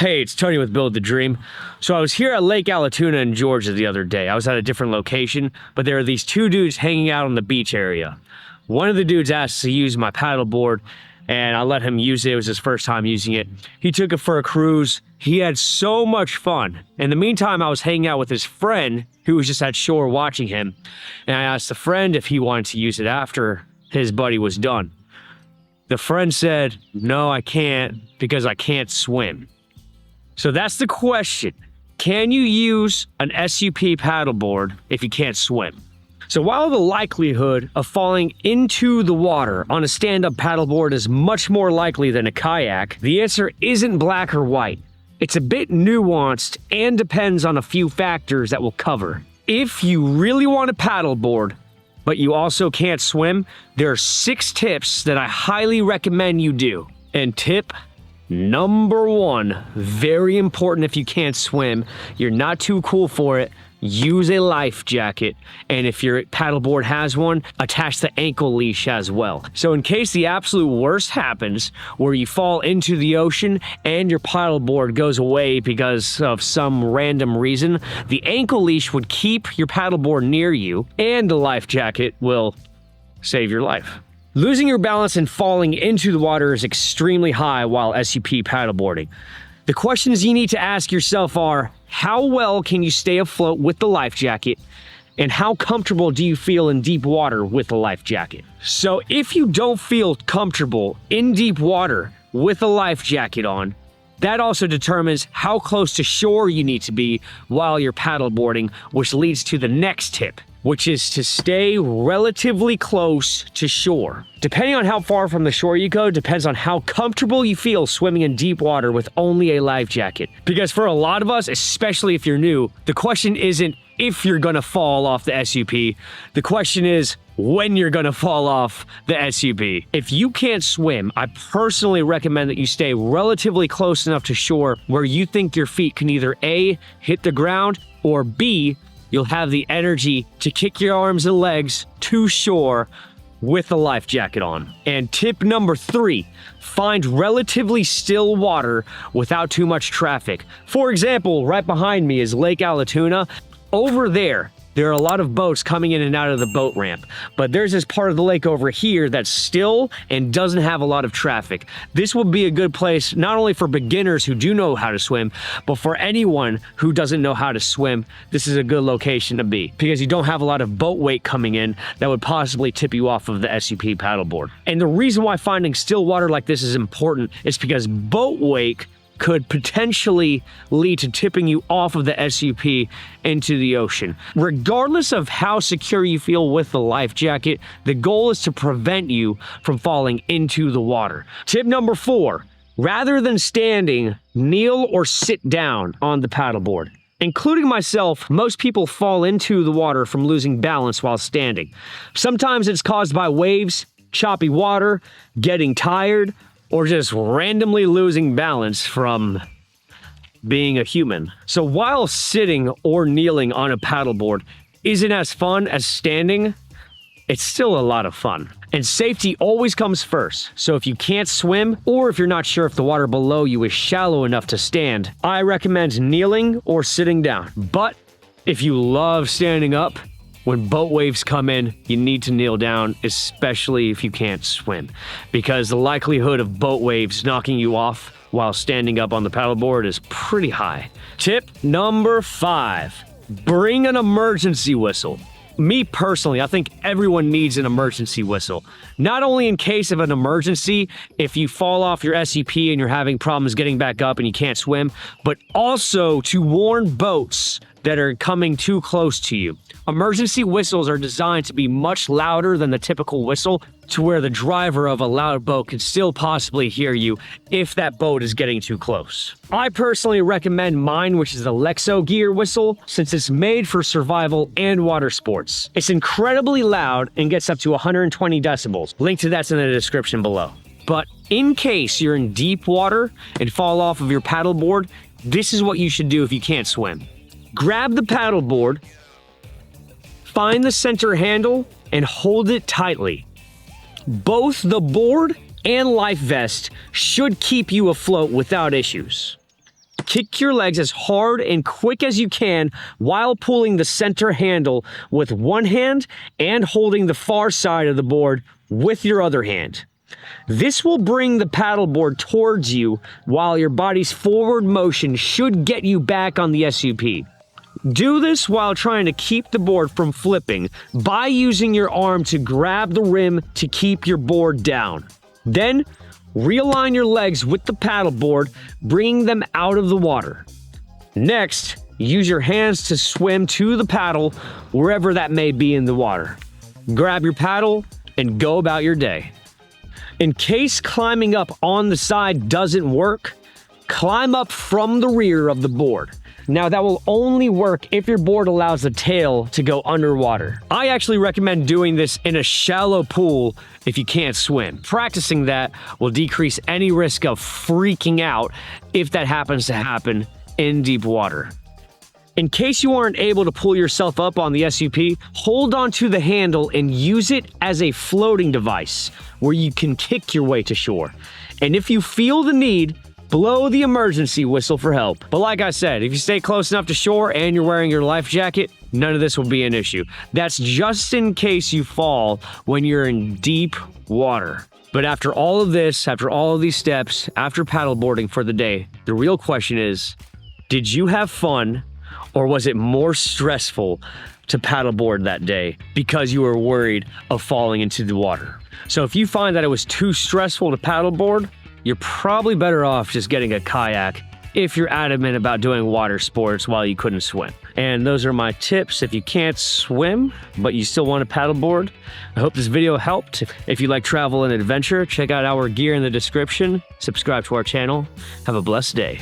Hey, it's Tony with Build the Dream. So I was here at Lake Allatoona in Georgia the other day. I was at a different location, but there are these two dudes hanging out on the beach area. One of the dudes asked to use my paddleboard, and I let him use it. It was his first time using it. He took it for a cruise. He had so much fun. In the meantime, I was hanging out with his friend who was just at shore watching him, and I asked the friend if he wanted to use it after his buddy was done. The friend said, "No, I can't because I can't swim." So that's the question. Can you use an SUP paddleboard if you can't swim? So while the likelihood of falling into the water on a stand-up paddleboard is much more likely than a kayak, the answer isn't black or white. It's a bit nuanced and depends on a few factors that we'll cover. If you really want a paddleboard, but you also can't swim, there are 6 tips that I highly recommend you do. And tip number 1, very important if you can't swim, you're not too cool for it, use a life jacket. And if your paddleboard has one, attach the ankle leash as well. So in case the absolute worst happens, where you fall into the ocean and your paddleboard goes away because of some random reason, the ankle leash would keep your paddleboard near you, and the life jacket will save your life. Losing your balance and falling into the water is extremely high while SUP paddleboarding. The questions you need to ask yourself are, how well can you stay afloat with the life jacket? And how comfortable do you feel in deep water with the life jacket? So if you don't feel comfortable in deep water with a life jacket on, that also determines how close to shore you need to be while you're paddleboarding, which leads to the next tip, which is to stay relatively close to shore. Depending on how far from the shore you go, depends on how comfortable you feel swimming in deep water with only a life jacket. Because for a lot of us, especially if you're new, the question isn't if you're gonna fall off the SUP, the question is when you're gonna fall off the SUP. If you can't swim, I personally recommend that you stay relatively close enough to shore where you think your feet can either A, hit the ground, or B, you'll have the energy to kick your arms and legs to shore with the life jacket on. And tip number 3, find relatively still water without too much traffic. For example, right behind me is Lake Allatoona. Over there are a lot of boats coming in and out of the boat ramp, but there's this part of the lake over here that's still and doesn't have a lot of traffic. This will be a good place not only for beginners who do know how to swim, but for anyone who doesn't know how to swim. This is a good location to be because you don't have a lot of boat weight coming in that would possibly tip you off of the SUP paddleboard. And the reason why finding still water like this is important is because boat weight could potentially lead to tipping you off of the SUP into the ocean. Regardless of how secure you feel with the life jacket, the goal is to prevent you from falling into the water. Tip number 4, rather than standing, kneel or sit down on the paddleboard. Including myself, most people fall into the water from losing balance while standing. Sometimes it's caused by waves, choppy water, getting tired, or just randomly losing balance from being a human. So while sitting or kneeling on a paddleboard isn't as fun as standing, it's still a lot of fun. And safety always comes first. So if you can't swim, or if you're not sure if the water below you is shallow enough to stand, I recommend kneeling or sitting down. But if you love standing up, when boat waves come in, you need to kneel down, especially if you can't swim, because the likelihood of boat waves knocking you off while standing up on the paddleboard is pretty high. Tip number 5, bring an emergency whistle. Me personally, I think everyone needs an emergency whistle. Not only in case of an emergency, if you fall off your SUP and you're having problems getting back up and you can't swim, but also to warn boats that are coming too close to you. Emergency whistles are designed to be much louder than the typical whistle, to where the driver of a loud boat can still possibly hear you if that boat is getting too close. I personally recommend mine, which is the Lexo Gear whistle, since it's made for survival and water sports. It's incredibly loud and gets up to 120 decibels. Link to that's in the description below. But in case you're in deep water and fall off of your paddleboard, this is what you should do if you can't swim. Grab the paddleboard, find the center handle, and hold it tightly. Both the board and life vest should keep you afloat without issues. kick your legs as hard and quick as you can while pulling the center handle with one hand and holding the far side of the board with your other hand. This will bring the paddleboard towards you while your body's forward motion should get you back on the SUP. Do this while trying to keep the board from flipping by using your arm to grab the rim to keep your board down. Then, realign your legs with the paddleboard, bringing them out of the water. Next, use your hands to swim to the paddle wherever that may be in the water. Grab your paddle and go about your day. In case climbing up on the side doesn't work, climb up from the rear of the board. Now that will only work if your board allows the tail to go underwater. I actually recommend doing this in a shallow pool if you can't swim. Practicing that will decrease any risk of freaking out if that happens to happen in deep water. In case you aren't able to pull yourself up on the SUP, hold onto the handle and use it as a floating device where you can kick your way to shore. And if you feel the need, blow the emergency whistle for help. But like I said, if you stay close enough to shore and you're wearing your life jacket, none of this will be an issue. That's just in case you fall when you're in deep water. But after all of this, after all of these steps, after paddleboarding for the day, the real question is, did you have fun or was it more stressful to paddleboard that day because you were worried of falling into the water? So if you find that it was too stressful to paddleboard, you're probably better off just getting a kayak if you're adamant about doing water sports while you couldn't swim. And those are my tips if you can't swim, but you still want to paddleboard. I hope this video helped. If you like travel and adventure, check out our gear in the description. Subscribe to our channel. Have a blessed day.